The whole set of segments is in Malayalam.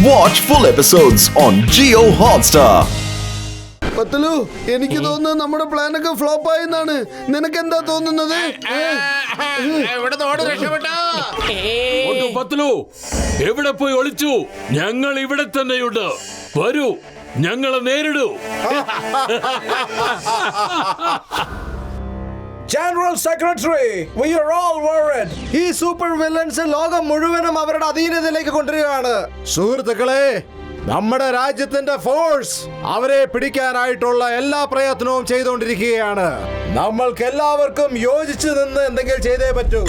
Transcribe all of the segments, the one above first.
Watch full episodes on Jio Hotstar. പത്തലു, എനിക്ക് തോന്നുന്നത് നമ്മുടെ പ്ലാൻ ഒക്കെ ഫ്ലോപ്പ് ആയെന്നാണ്. നിനക്ക് എന്താ തോന്നുന്നത്? പത്തലു, എവിടെ പോയി ഒളിച്ചു? ഞങ്ങൾ ഇവിടെ തന്നെയുണ്ട്. വരൂ, ഞങ്ങളെ നേരിടൂ. General Secretary, we are all worried. ഈ സൂപ്പർ വില്ലൻസ് ലോകം മുഴുവനും അവരുടെ അധീനതയിലേക്ക് കൊണ്ടുവരികയാണ്. സുഹൃത്തുക്കളെ, നമ്മുടെ രാജ്യത്തിന്റെ ഫോഴ്സ് അവരെ പിടിക്കാനായിട്ടുള്ള എല്ലാ പ്രയത്നവും ചെയ്തുകൊണ്ടിരിക്കുകയാണ്. നമ്മൾക്ക് എല്ലാവർക്കും യോജിച്ചു നിന്ന് എന്തെങ്കിലും ചെയ്തേ പറ്റൂ.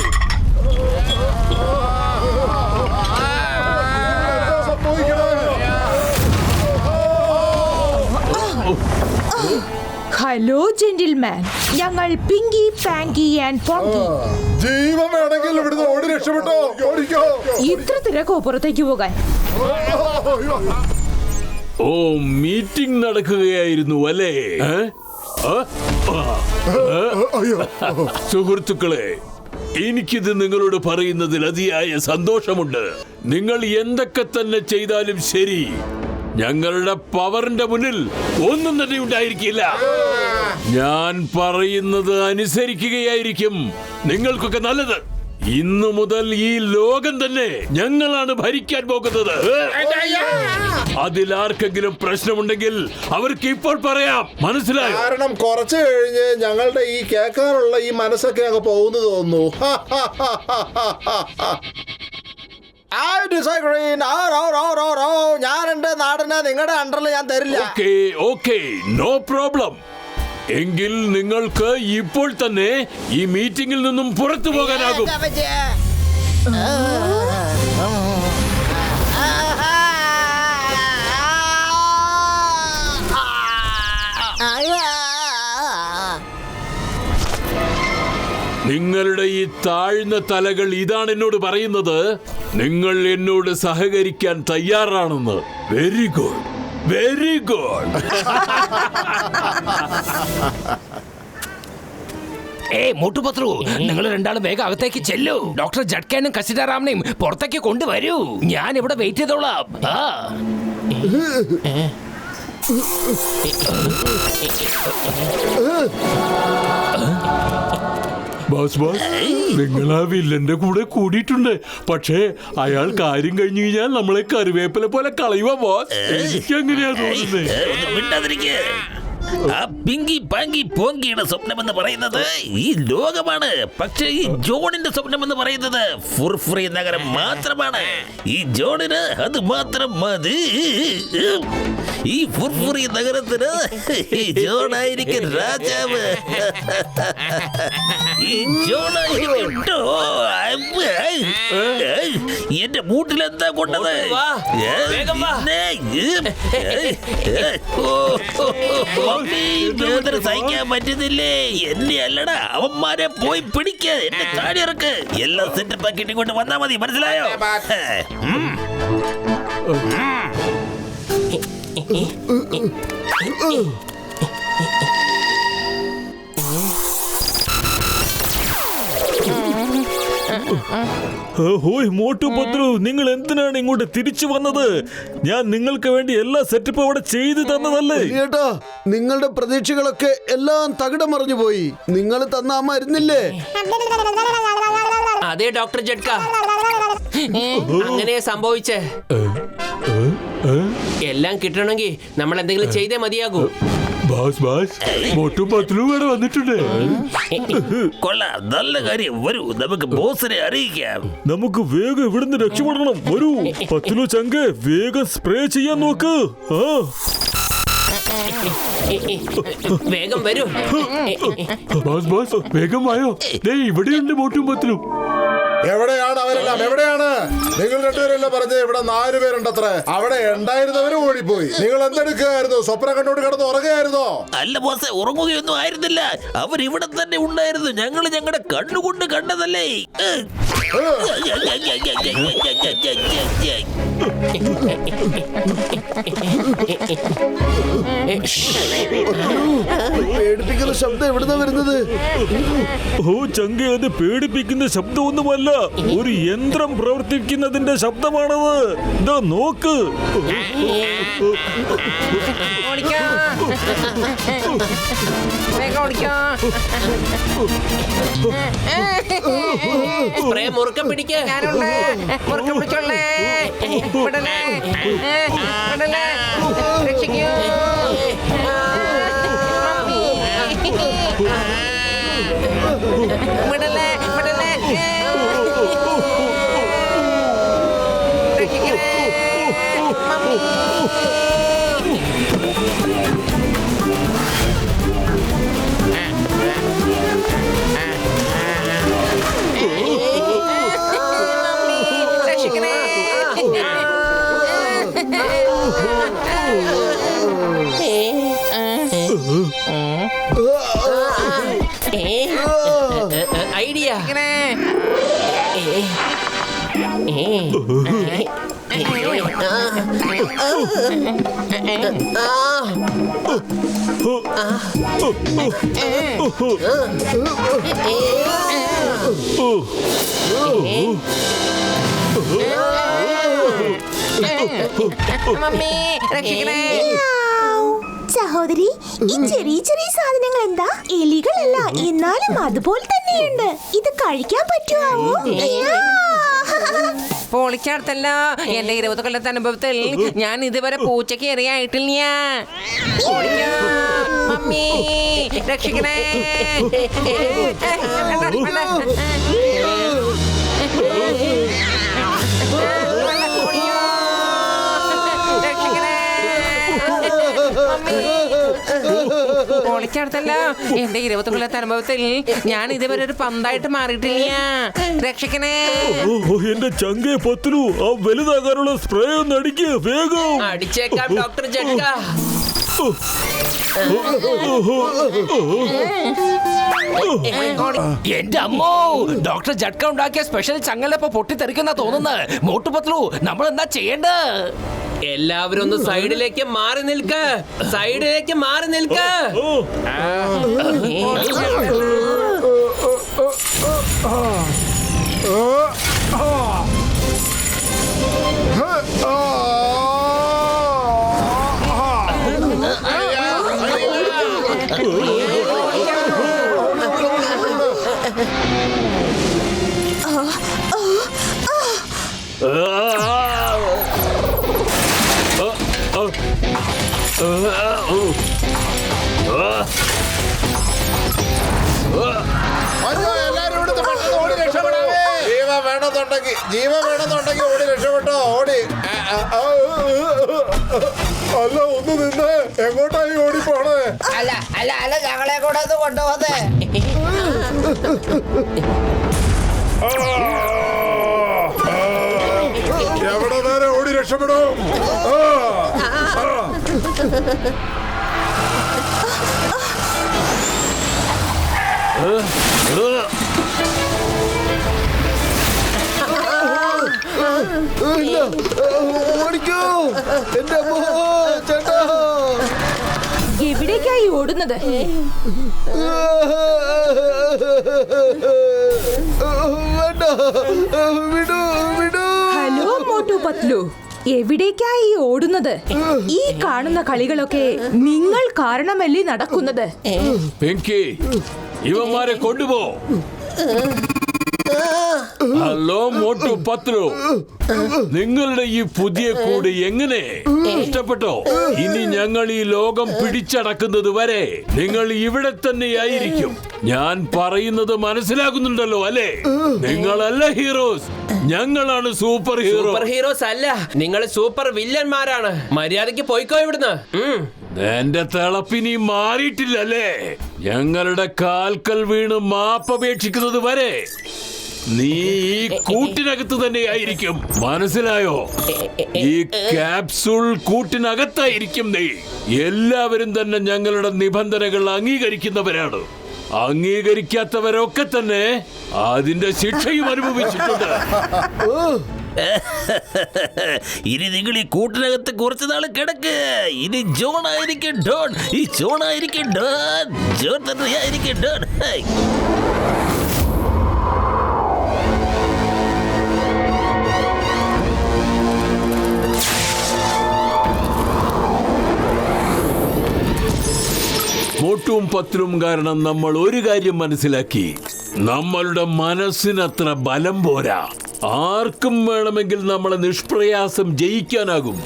ഹലോ ജെന്റിൽമാൻ, ഞങ്ങൾ പിങ്കി പാങ്കി ആൻഡ് പോങ്കി. ജീവൻ വേണമെങ്കിൽ ഇവിടുന്ന് ഓടി രക്ഷപ്പെട്ടോ. ഇത്ര തിരക്കോ പുറത്തേക്ക് പോകാൻ? ഓ, മീറ്റിംഗ് നടക്കുകയായിരുന്നു അല്ലേ? സുഹൃത്തുക്കളെ, എനിക്കിത് നിങ്ങളോട് പറയുന്നതിൽ അതിയായ സന്തോഷമുണ്ട്. നിങ്ങൾ എന്തൊക്കെ തന്നെ ചെയ്താലും ശരി, ഞങ്ങളുടെ പവറിന്റെ മുന്നിൽ ഒന്നും തന്നെ ഉണ്ടായിരിക്കില്ല. ഞാൻ പറയുന്നത് അനുസരിക്കുകയായിരിക്കും നിങ്ങൾക്കൊക്കെ നല്ലത്. ഇന്നു മുതൽ ഈ ലോകം തന്നെ ഞങ്ങളാണ് ഭരിക്കാൻ പോകുന്നത്. അതിലാർക്കെങ്കിലും പ്രശ്നമുണ്ടെങ്കിൽ അവർക്ക് ഇപ്പോൾ പറയാം, മനസ്സിലായോ? കാരണം കുറച്ച് കഴിഞ്ഞ് ഞങ്ങളുടെ ഈ കേൾക്കാനുള്ള ഈ മനസ്സൊക്കെ അങ്ങ് പോകുന്നു തോന്നുന്നു. ഞാൻ എന്റെ നാടിനെ നിങ്ങളുടെ അണ്ടറിൽ ഞാൻ തരില്ല. Okay, no problem. എങ്കിൽ നിങ്ങൾക്ക് ഇപ്പോൾ തന്നെ ഈ മീറ്റിംഗിൽ നിന്നും പുറത്തു പോകാനാകും. നിങ്ങളുടെ ഈ താഴ്ന്ന തലകൾ ഇതാണ് എന്നോട് പറയുന്നത്, നിങ്ങൾ എന്നോട് സഹകരിക്കാൻ തയ്യാറാണെന്ന്. Very good, very good. Motu Patlu, നിങ്ങൾ രണ്ടാളും വേഗം അകത്തേക്ക് ചെല്ലൂ. ഡോക്ടർ ജഡ്കാനും കസിരാറാമിനെയും പുറത്തേക്ക് കൊണ്ടുവരൂ. ഞാൻ ഇവിടെ വെയിറ്റ് ചെയ്തോളാം. നിങ്ങൾ ആ വില്ലന്റെ കൂടെ കൂടിയിട്ടുണ്ട്. പക്ഷേ അയാൾ കാര്യം കഴിഞ്ഞു കഴിഞ്ഞാൽ നമ്മളെ കറിവേപ്പില പോലെ കളയുവാ ബോസ്. എനിക്ക് എങ്ങനെയാ തോന്നുന്നത്? ആ പിങ്കി പാങ്കി പോങ്കിയുടെ സ്വപ്നമെന്ന് പറയുന്നത് ഈ ലോകമാണ്. പക്ഷേ ഈ ജോണിന്റെ സ്വപ്നമെന്ന് പറയുന്നത് ഫുർഫുറി നഗരം മാത്രമാണ്. ഈ ജോണിന് അത് മാത്രം മതി. ഈ ഫുർഫുറി നഗരത്തിന് ഈ ജോണായിരിക്കും രാജാവ്. ഈ ജോണായിരിക്കട്ടോ. എന്റെ മൂട്ടിലെന്താ കൊണ്ടത്? സഹിക്കാൻ പറ്റുന്നില്ലേ? എന്നെ അല്ലടാ, അവന്മാരെ പോയി പിടിക്ക. എന്നെ താഴെ ഇറക്ക്. എല്ലാം സെറ്റപ്പ് ആക്കിയിട്ട് ഇങ്ങോട്ട് വന്നാ മതി, മനസ്സിലായോ? ഹോയ് മോട്ടു പത്രു, നിങ്ങൾ എന്തിനാണ് ഇങ്ങോട്ട് തിരിച്ചു വന്നത്? ഞാൻ നിങ്ങൾക്ക് വേണ്ടി എല്ലാ സെറ്റപ്പും അവിടെ ചെയ്തു തന്നതല്ലേ? ഏട്ടാ, നിങ്ങളുടെ പ്രതീക്ഷകളൊക്കെ എല്ലാം തകിടം മറിഞ്ഞു പോയി. നിങ്ങൾ തന്ന ആ മരുന്നില്ലേ? അതെ ഡോക്ടർ ജഡ്ക, അങ്ങനെ സംഭവിച്ചേ. എല്ലാം കിട്ടണമെങ്കിൽ നമ്മൾ എന്തെങ്കിലും ചെയ്തേ മതിയാകൂ. വന്നിട്ടുണ്ട്. കൊള്ളാം, നല്ല കാര്യം. വരൂ, നമുക്ക് ബോസിനെ അറിയിക്കാം. നമുക്ക് വേഗം ഇവിടുന്ന് രക്ഷപ്പെടണം. വരൂ പത്തുലു ചങ്ക്, വേഗം സ്പ്രേ ചെയ്യാൻ നോക്ക്. വേഗം വരൂ. വേഗം വായോ, ഇവിടെയുണ്ട് മോട്ടും പത്തിലും. എവിടെയാണ് അവരെല്ലാം? എവിടെയാണ്? നിങ്ങൾ രണ്ടുപേരല്ല പറഞ്ഞത് ഇവിടെ 4 പേരുണ്ടത്രേ. അവിടെ ഉണ്ടായിരുന്നവരും ഓടിപ്പോയി. നിങ്ങൾ എന്തെടുക്കുകയായിരുന്നു? സ്വപ്നം കണ്ടോണ്ട് കിടന്ന് ഉറങ്ങുകയായിരുന്നോ? അല്ല ബോസെ, ഉറങ്ങുകയൊന്നും ആയിരുന്നില്ല. അവരിവിടെ തന്നെ ഉണ്ടായിരുന്നു. ഞങ്ങൾ ഞങ്ങളുടെ കണ്ണുകൊണ്ട് കണ്ടതല്ലേ. പേടിപ്പിക്കുന്ന ശബ്ദം എവിടുന്നാ വരുന്നത്? ഓ ചങ്കെ, അത് പേടിപ്പിക്കുന്ന ശബ്ദമൊന്നുമല്ല, ഒരു യന്ത്രം പ്രവർത്തിക്കുന്നതിന്റെ ശബ്ദമാണത്. ഇതാ നോക്ക്. സ്പ്രേ മുറുക്കം പിടിക്ക. മുറുക്കം പിടിച്ചോളേ. വിടലേ. വിടലേ. രക്ഷിക്കൂ. വിടലേ. വിടലേ. രക്ഷിക്കണേ. മമ്മി. രക്ഷിക്കണേ. ഐഡിയ. മമ്മി രക്ഷിക്കണേ. സഹോദരി, ഈ ചെറിയ ചെറിയ സാധനങ്ങൾ എന്താ? എലികളല്ല, എന്നാലും അതുപോലെ തന്നെയുണ്ട്. ഇത് കഴിക്കാൻ പറ്റുമോ? പൊളിച്ചടുത്തല്ല. എന്റെ 20 കൊല്ലത്തെ അനുഭവത്തിൽ ഞാൻ ഇതുവരെ പൂച്ചയ്ക്ക് എറിയായിട്ടില്ല. മമ്മി രക്ഷിക്കണേ. പൊളിച്ചടുത്തല്ല. എന്റെ 20 കൊല്ലത്തെ അനുഭവത്തിൽ ഞാൻ ഇതുവരെ ഒരു പന്തായിട്ട് മാറിയിട്ടില്ല. രക്ഷിക്കണേ. എന്റെ ചങ്കെ പത്രു, ആ വലുതാകാനുള്ള സ്പ്രേ ഒന്ന് അടിക്ക് വേഗം. അടിച്ചേക്കാം ഡോക്ടർ ജഡ്ക. എന്റെ അമ്മോ, ഡോക്ടർ ജഡ്ക ഉണ്ടാക്കിയ സ്പെഷ്യൽ ചങ്ങലപ്പോ പൊട്ടിത്തെറിക്കുന്ന തോന്നുന്നത്. മോട്ടു പത്ലു, നമ്മൾ എന്താ ചെയ്യേണ്ടത്? എല്ലാവരും ഒന്ന് സൈഡിലേക്ക് മാറി നിൽക്ക. സൈഡിലേക്ക് മാറി നിൽക്ക. ജീവൻ വേണമെന്നുണ്ടെങ്കിൽ ഓടി രക്ഷപ്പെട്ടോ. ഓടി. അല്ല, ഒന്ന് നിന്ന്. എങ്ങോട്ടായി ഓടി പോണേ? അല്ല അല്ല അല്ല, ഞങ്ങളെ കൂടെ ഒന്ന് കൊണ്ടുപോകുന്നേ. എവിടെ നേരെ ഓടി രക്ഷപ്പെടും? ഓടിക്കോ എന്റെ അമ്മോ, ചേട്ടാ. എവിടേക്കായി ഓടുന്നത്? വേണ്ട, വിടൂ വിടൂ. ഹലോ മോട്ടു പത്ലു, എവിടേക്കായി ഓടുന്നത്? ഈ കാണുന്ന കളികളൊക്കെ നിങ്ങൾ കാരണമല്ലേ നടക്കുന്നത്? പിങ്കി, ഇവന്മാരെ കൊണ്ടുപോ. ഹലോ മോട്ടു പത്ലു, നിങ്ങളുടെ ഈ പുതിയ കൂട് എങ്ങനെ ഇഷ്ടപ്പെട്ടോ? ഇനി ഞങ്ങൾ ഈ ലോകം പിടിച്ചടക്കുന്നത് വരെ നിങ്ങൾ ഇവിടെ തന്നെയായിരിക്കും. ഞാൻ പറയുന്നത് മനസ്സിലാകുന്നുണ്ടല്ലോ അല്ലേ? നിങ്ങളല്ല ഹീറോസ്, ഞങ്ങളാണ് സൂപ്പർ ഹീറോസ് അല്ല, നിങ്ങൾ സൂപ്പർ വില്ലന്മാരാണ്. മര്യാദക്ക് പോയിക്കോ ഇവിടുന്ന്. എന്റെ തിളപ്പിനി മാറിയിട്ടില്ലല്ലേ? ഞങ്ങളുടെ കാൽക്കൽ വീണ് മാപ്പപേക്ഷിക്കുന്നത് വരെ നീ ഈ കൂട്ടിനകത്ത് തന്നെയായിരിക്കും. മനസ്സിലായോ? ഈ ക്യാപ്സൂൾ കൂട്ടിനകത്തായിരിക്കും നീ. എല്ലാവരും തന്നെ ഞങ്ങളുടെ നിബന്ധനകൾ അംഗീകരിക്കുന്നവരാണ്. അംഗീകരിക്കാത്തവരൊക്കെ തന്നെ അതിന്റെ ശിക്ഷയും അനുഭവിച്ചിട്ടുണ്ട്. ഇനി നിങ്ങൾ ഈ കൂട്ടിനകത്ത് കുറച്ചു നാൾ കിടക്ക്. ഇനി ജോൺ ആയിരിക്കും ഡോൺ. ഈ ജോൺ ആയിരിക്കും ഡോൺ. ജോൺ തന്നെയായിരിക്കും ഡോൺ. മോട്ടും പത്രും കാരണം നമ്മൾ ഒരു കാര്യം മനസ്സിലാക്കി. നമ്മളുടെ മനസ്സിനത്ര ബലം പോരാ. ആർക്കും വേണമെങ്കിൽ നമ്മളെ നിഷ്പ്രയാസം ജയിക്കാനാകും.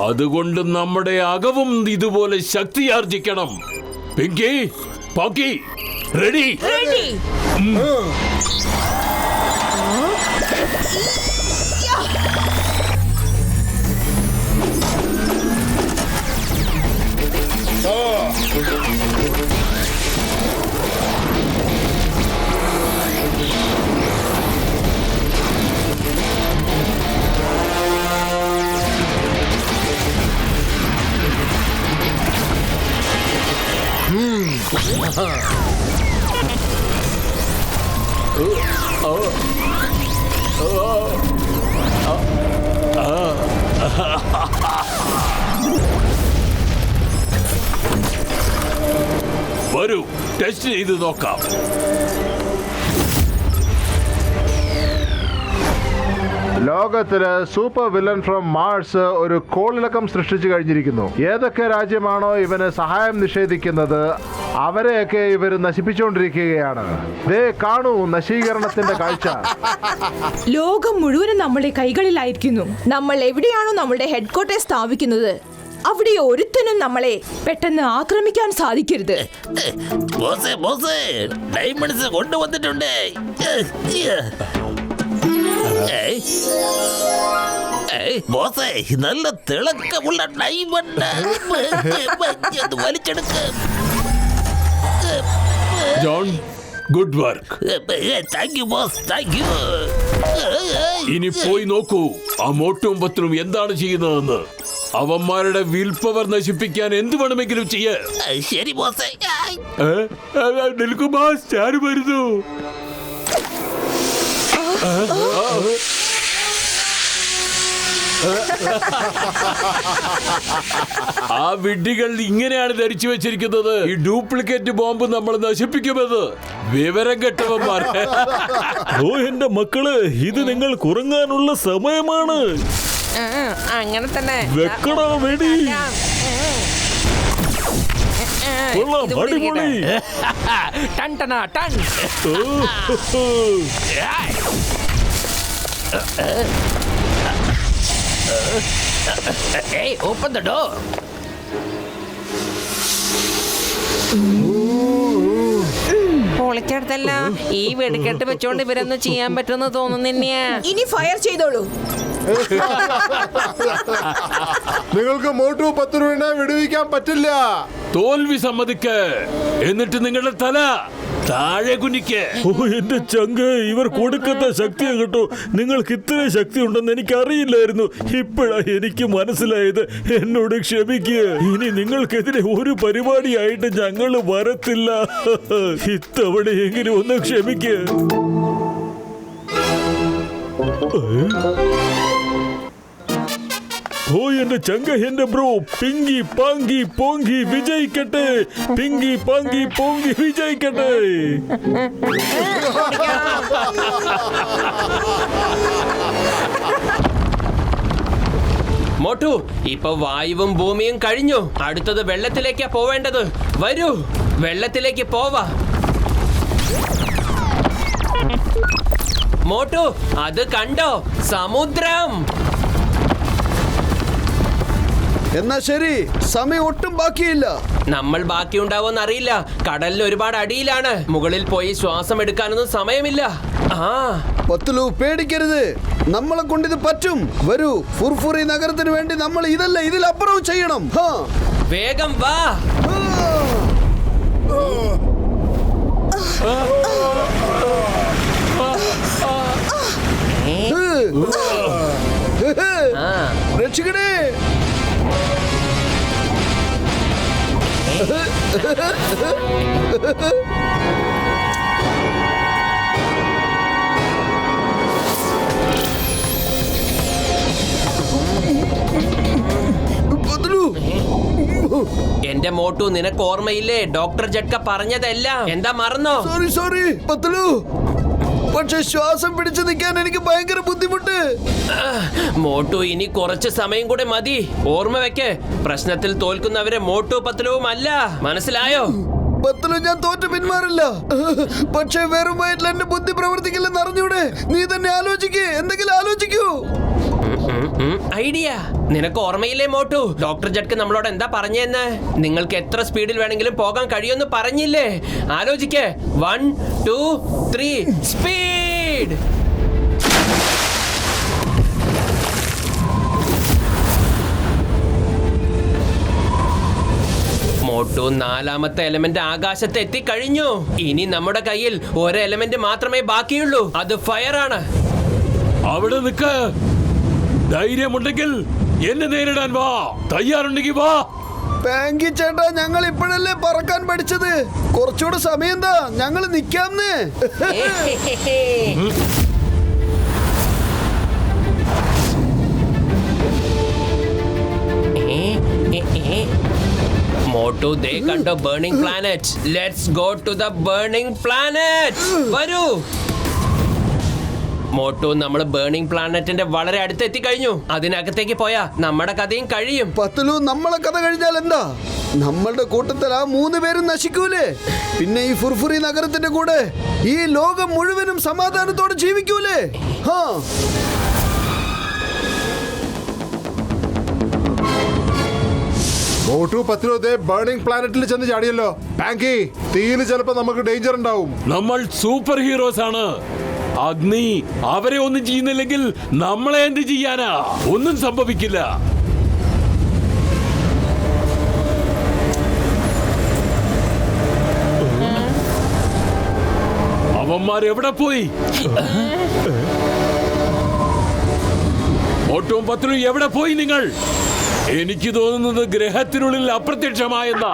അതുകൊണ്ട് നമ്മുടെ അകവും ഇതുപോലെ ശക്തിയാർജിക്കണം. പിങ്കി, പോക്കി, റെഡി? വരൂ, ടെസ്റ്റ് ചെയ്ത് നോക്കാം. ലോകത്തില് സൂപ്പർ വില്ലൻ ഫ്രം മാർസ് ഒരു കോളിളക്കം സൃഷ്ടിച്ചു കഴിഞ്ഞിരിക്കുന്നു. ഏതൊക്കെ രാജ്യമാണോ ഇവന് സഹായം നിഷേധിക്കുന്നത് അവരെയൊക്കെ ഇവർ നശിപ്പിച്ചുകൊണ്ടിരിക്കുകയാണ്. ദേ കാണൂ നശീകരണത്തിന്റെ കാഴ്ച. ലോകം മുഴുവനും നമ്മുടെ കൈകളിലായിരിക്കുന്നു. നമ്മൾ എവിടെയാണോ നമ്മുടെ ഹെഡ്ക്വാർട്ടേഴ്സ് സ്ഥാപിക്കുന്നത് അവിടെ ഒരുത്തനും നമ്മളെ പെട്ടെന്ന് ആക്രമിക്കാൻ സാധിക്കരുത്. ഡയമണ്ട്സ് കൊണ്ടുവന്നിട്ടുണ്ട്. നല്ല തിളക്കമുള്ള ഡയമണ്ട്. വലിച്ചെടുക്ക. John, good work. Thank you boss, thank you. ഇനി പോയി നോക്കൂ ആ മോട്ടും പത്രും എന്താണ് ചെയ്യുന്നതെന്ന്. അവന്മാരുടെ വിൽ പവർ നശിപ്പിക്കാൻ എന്ത് വേണമെങ്കിലും ചെയ്യ. ശരി ബോസേ. നിൽക്കൂ ബോസ്, ഞാൻ വരുന്നു. ആ വിഡ്ഢികൾ ഇങ്ങനെയാണ് ധരിച്ചു വെച്ചിരിക്കുന്നത് ഈ ഡ്യൂപ്ലിക്കേറ്റ് ബോംബ് നമ്മൾ നശിപ്പിക്കുമെന്ന്. വിവരം കെട്ടവന്മാർ. ഓ എന്റെ മക്കള്, ഇത് നിങ്ങൾ കുറങ്ങാനുള്ള സമയമാണ്. അങ്ങനെ തന്നെ വെക്കടാ വെടി. കൊള്ളാം, അടിപൊളി. ടൺ ടണ ടൺ. Hey, open the door. പൊളിച്ചെടുത്തല്ല. ഈ വെടിക്കെട്ട് വെച്ചോണ്ട് ഇവരൊന്നും ചെയ്യാൻ പറ്റുമെന്ന് തോന്നുന്നില്ല. ഇനി ഫയർ ചെയ്തോളൂ. നിങ്ങൾക്ക് മോട്ടു പത്രുവിനെ വിടുവിക്കാൻ പറ്റില്ല. തോൽവി സമ്മതിക്ക്. എന്നിട്ട് നിങ്ങളുടെ തല താഴെ കുനിക്ക്. ഓ എന്റെ ചങ്ക്, ഇവർ കൊടുക്കുന്ന ശക്തിയാ കേട്ടോ. നിങ്ങൾക്ക് ഇത്ര ശക്തി ഉണ്ടെന്ന് എനിക്ക് അറിയില്ലായിരുന്നു. ഇപ്പോഴാ എനിക്ക് മനസ്സിലായത്. എന്നോട് ക്ഷമിക്കുക. ഇനി നിങ്ങൾക്കെതിരെ ഒരു പരിപാടിയായിട്ട് ഞങ്ങൾ വരത്തില്ല. ഇത്തവണയെങ്കിലും ഒന്ന് ക്ഷമിക്കുക. ഓ എന്റെ ചങ്ക, എന്റെ ബ്രോ. പിങ്കി പാങ്കി പോങ്കി വിജയിക്കട്ടെ. പിങ്കി പാങ്കി പോങ്കി വിജയിക്കട്ടെ. മോട്ടു, ഇപ്പൊ വായുവും ഭൂമിയും കഴിഞ്ഞു. അടുത്തത് വെള്ളത്തിലേക്കാ പോവേണ്ടത്. വരൂ, വെള്ളത്തിലേക്ക് പോവാ. മോട്ടു, അത് കണ്ടോ? സമുദ്രം. എന്നാ ശരി, സമയം ഒട്ടും ബാക്കിയില്ല. നമ്മൾ ബാക്കിയുണ്ടാവോന്ന് അറിയില്ല. കടലിൽ ഒരുപാട് അടിയിലാണ്. മുകളിൽ പോയി ശ്വാസം എടുക്കാനൊന്നും സമയമില്ല. പത്തുലു, പേടിക്കരുത്. നമ്മളെ കൊണ്ട് ഇത് പറ്റും. വരൂ, ഫുർഫുറി നഗരത്തിന് വേണ്ടി നമ്മൾ ഇതല്ല ഇതിലപ്പുറവും ചെയ്യണം. വേഗം വാ. രക്ഷിക്കണേ. എന്റെ മോട്ടു, നിനക്ക് ഓർമ്മയില്ലേ ഡോക്ടർ ജഡ്ക പറഞ്ഞതെല്ലാം? എന്താ മറന്നോ? സോറി പത്തലു, പക്ഷെ ശ്വാസം പിടിച്ചു നിൽക്കാൻ എനിക്ക് ഭയങ്കര ബുദ്ധിമുട്ട്. മോട്ടു, ഇനി കുറച്ച് സമയം കൂടെ മതി. ഓർമ്മ വെക്ക്, പ്രശ്നത്തിൽ തോൽക്കുന്നവരെ മോട്ടു പത്തലുവും അല്ല. മനസ്സിലായോ? പത്തലു, ഞാൻ തോറ്റു പിന്മാറില്ല. പക്ഷെ വെറും വയറ്റിൽ എന്റെ ബുദ്ധി പ്രവർത്തിക്കില്ലെന്ന് അറിഞ്ഞൂടെ? നീ തന്നെ ആലോചിക്കേ, എന്തെങ്കിലും ആലോചിക്കൂ. ഐഡിയ. നിനക്ക് ഓർമ്മയില്ലേ മോട്ടു, ഡോക്ടർ ജഡ്ക്ക് നമ്മളോട് എന്താ പറഞ്ഞെന്ന്? നിങ്ങൾക്ക് എത്ര സ്പീഡിൽ വേണമെങ്കിലും പോകാൻ കഴിയുമെന്ന് പറഞ്ഞില്ലേ? ആലോചിക്കേ. 1 2 3 സ്പീഡ്. മോട്ടു, 4ാമത്തെ എലമെന്റ് ആകാശത്ത് എത്തിക്കഴിഞ്ഞു. ഇനി നമ്മുടെ കയ്യിൽ ഒരു എലമെന്റ് മാത്രമേ ബാക്കിയുള്ളൂ. അത് ഫയർ ആണ്. അവിടെ നിൽക്ക്. ധൈര്യമുണ്ടെങ്കിൽ എന്നെ നേരിടാൻ വാ. തയ്യാറുണ്ടെങ്കിൽ വാ. പാങ്കി ചേട്ടാ, ഞങ്ങൾ ഇപ്പോഴല്ലേ പറക്കാൻ പഠിച്ചത്. കുറച്ചുകൂടെ സമയം എന്താ, ഞങ്ങൾ നിക്കാന്ന്. മോട്ടു, ദേ കണ്ടോ burning planet. Let's go to the burning planet. വരൂ മോട്ടു, നമ്മൾ ബേണിംഗ് പ്ലാനറ്റിന്റെ വളരെ അടുത്ത് എത്തിക്കഴിഞ്ഞു. അതിനകത്തേക്ക് പോയാ നമ്മുടെ കഥയും കഴിയും. പത്തലു, നമ്മളെ കഥ കഴിഞ്ഞാൽ എന്താ? നമ്മളുടെ കൂട്ടത്തിൽ ആ 3 പേരും നശിക്കൂലേ? പിന്നെ ഈ ഫുർഫുറി നഗരത്തിന്റെ കൂടെ ഈ ലോകം മുഴുവനും സമാധാനത്തോടെ ജീവിക്കൂലേ? ഹാ, മോട്ടു പത്തിലോ ദേ ബേണിംഗ് പ്ലാനറ്റിൽ ചെന്ന് ചാടിയല്ലോ. പാങ്കി, തീയിൽ ചിലപ്പോ നമുക്ക് ഡേഞ്ചർ ഉണ്ടാവും. നമ്മൾ സൂപ്പർ ഹീറോസ് ആണ്. അഗ്നി അവരെ ഒന്നും ചെയ്യുന്നില്ലെങ്കിൽ നമ്മളെ എന്ത് ചെയ്യാനാ? ഒന്നും സംഭവിക്കില്ല. അവന്മാർ എവിടെ പോയി? മോട്ടും പത്തിലും എവിടെ പോയി നിങ്ങൾ? എനിക്ക് തോന്നുന്നത് ഗ്രഹത്തിനുള്ളിൽ അപ്രത്യക്ഷമായെന്നാ.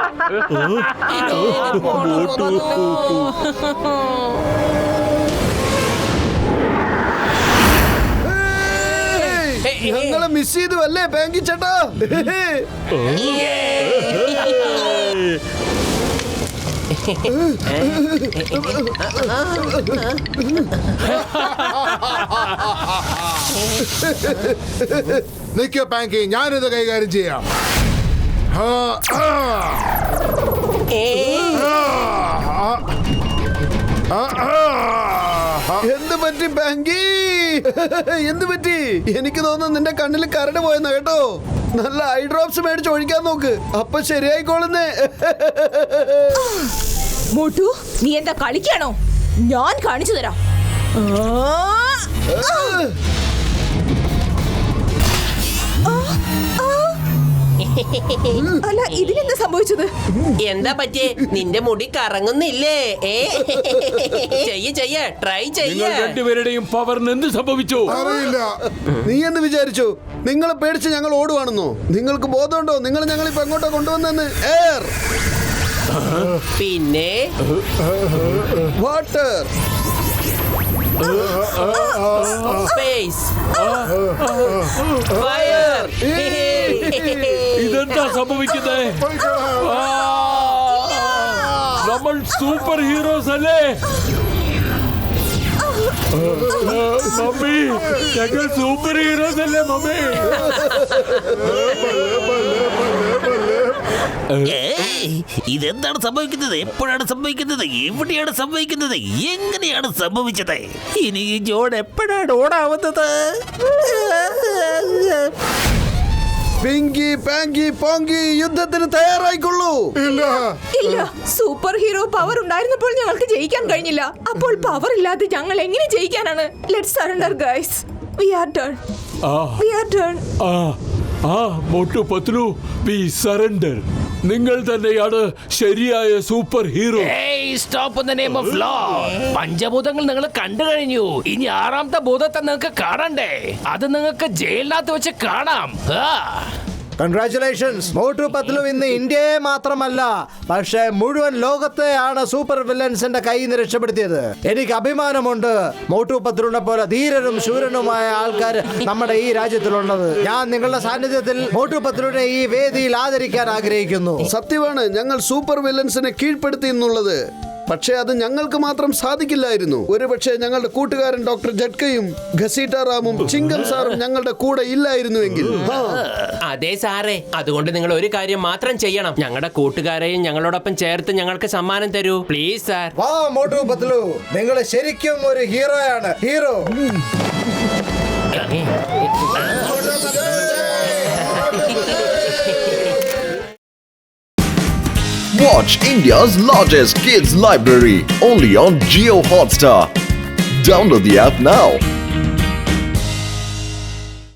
ഞങ്ങളെ മിസ് ചെയ്തു അല്ലേ പാങ്കി ചേട്ടാ? നിക്കോ പാങ്കി, ഞാനിത് കൈകാര്യം ചെയ്യാം. എന്ത് പറ്റി പാങ്കി? എന്ത് പറ്റി? എനിക്ക് തോന്നുന്നു നിന്റെ കണ്ണിൽ കരട് പോയെന്നാ കേട്ടോ. നല്ല ഐ ഡ്രോപ്സ് മേടിച്ച് ഒഴിക്കാൻ നോക്ക്, അപ്പൊ ശരിയായിക്കോളുന്നേ. മോട്ടു, നീ എന്താ കളിക്കാണോ? ഞാൻ കാണിച്ചു തരാം. അല്ല, ഇതിനെന്താ സംഭവിച്ചത്? എന്താ പറ്റിയേ? നിന്റെ മുടി കറങ്ങുന്നില്ലേ? ചെയ്യ ട്രൈ ചെയ്യ. രണ്ടുപേരുടെയും പവറിന് എന്ത് സംഭവിച്ചു? അറിയില്ല. നീ എന്ത് വിചാരിച്ചു? നിങ്ങളെ പേടിച്ച് ഞങ്ങൾ ഓടുവാണെന്നോ? നിങ്ങൾക്ക് ബോധമുണ്ടോ നിങ്ങൾ ഞങ്ങളിപ്പോ എങ്ങോട്ടാ കൊണ്ടുവന്നെന്ന്? എയർ, പിന്നെ വാട്ടർ, സ്പേസ്, ഫയർ. ഇതെന്താ സംഭവിക്കുന്നത്? നമ്മൾ സൂപ്പർ ഹീറോസ് അല്ലേ? മമ്മി, ഞങ്ങൾ സൂപ്പർ ഹീറോസ് അല്ലേ മമ്മി? ഇതെന്താണ് സംഭവിക്കുന്നത്? എപ്പോഴാണ് സംഭവിക്കുന്നത്? എവിടെയാണ് സംഭവിക്കുന്നത്? എങ്ങനെയാണ് സംഭവിച്ചത്? ഇനി ഈ ജോൺ എപ്പോഴാണ് ഓടാവുന്നത്? പിങ്കി, പാങ്കി, പോങ്കി, യുദ്ധത്തിന് തയ്യാറായിക്കൊള്ളൂ. ഇല്ല, സൂപ്പർ ഹീറോ പവർ ഉണ്ടായിരുന്നപ്പോൾ ഞങ്ങൾക്ക് ജയിക്കാൻ കഴിഞ്ഞില്ല. അപ്പോൾ പവർ ഇല്ലാതെ ഞങ്ങൾ എങ്ങനെ ജയിക്കാനാണ്? Let's surrender guys. We are done. We are done. Motu Patlu, we surrender. നിങ്ങൾ തന്നെയാണ് ശരിയായ super hero. Stop in the name of law. പഞ്ചഭൂതങ്ങൾ നിങ്ങൾ കണ്ടു കഴിഞ്ഞു. ഇനി 6ാമത്തെ ഭൂതത്തെ നിങ്ങൾക്ക് കാണണ്ടേ? അത് നിങ്ങൾക്ക് ജയിലിനകത്ത് വെച്ച് കാണാം. കൺഗ്രാറ്റുലേഷൻസ്. മോട്ടു പത്ലു ഇന്ന് ഇന്ത്യയെ മാത്രമല്ല പക്ഷേ മുഴുവൻ ലോകത്തെയാണ് സൂപ്പർ വില്ലൻസിന്റെ കയ്യിൽ നിന്ന് രക്ഷപ്പെടുത്തിയത്. എനിക്ക് അഭിമാനമുണ്ട് മോട്ടു പത്ലുവിനെ പോലെ ധീരനും ശൂരനുമായ ആൾക്കാർ നമ്മുടെ ഈ രാജ്യത്തിലുള്ളത്. ഞാൻ നിങ്ങളുടെ സാന്നിധ്യത്തിൽ മോട്ടു പത്ലുവിനെ ഈ വേദിയിൽ ആദരിക്കാൻ ആഗ്രഹിക്കുന്നു. സത്യമാണ്, ഞങ്ങൾ സൂപ്പർ വില്ലൻസിനെ കീഴ്പ്പെടുത്തി എന്നുള്ളത്. പക്ഷേ അത് ഞങ്ങൾക്ക് മാത്രം സാധിക്കില്ലായിരുന്നു. ഒരുപക്ഷെ ഞങ്ങളുടെ കൂട്ടുകാരൻ ഡോക്ടർ ജഡ്കയും ഘസീറ്റ റാമും ചിങ്കം സാറും ഞങ്ങളുടെ കൂടെ ഇല്ലായിരുന്നുവെങ്കിൽ. അതെ സാറേ, അതുകൊണ്ട് നിങ്ങൾ ഒരു കാര്യം മാത്രം ചെയ്യണം. ഞങ്ങളുടെ കൂട്ടുകാരെയും ഞങ്ങളോടൊപ്പം ചേർത്ത് ഞങ്ങൾക്ക് സമ്മാനം തരൂ പ്ലീസ് സാർ. വാ മോട്ടു പത്ലു, നിങ്ങൾ ശരിക്കും ഒരു ഹീറോയാണ്. Hero. Watch India's largest kids library only on Jio Hotstar. Download the app now.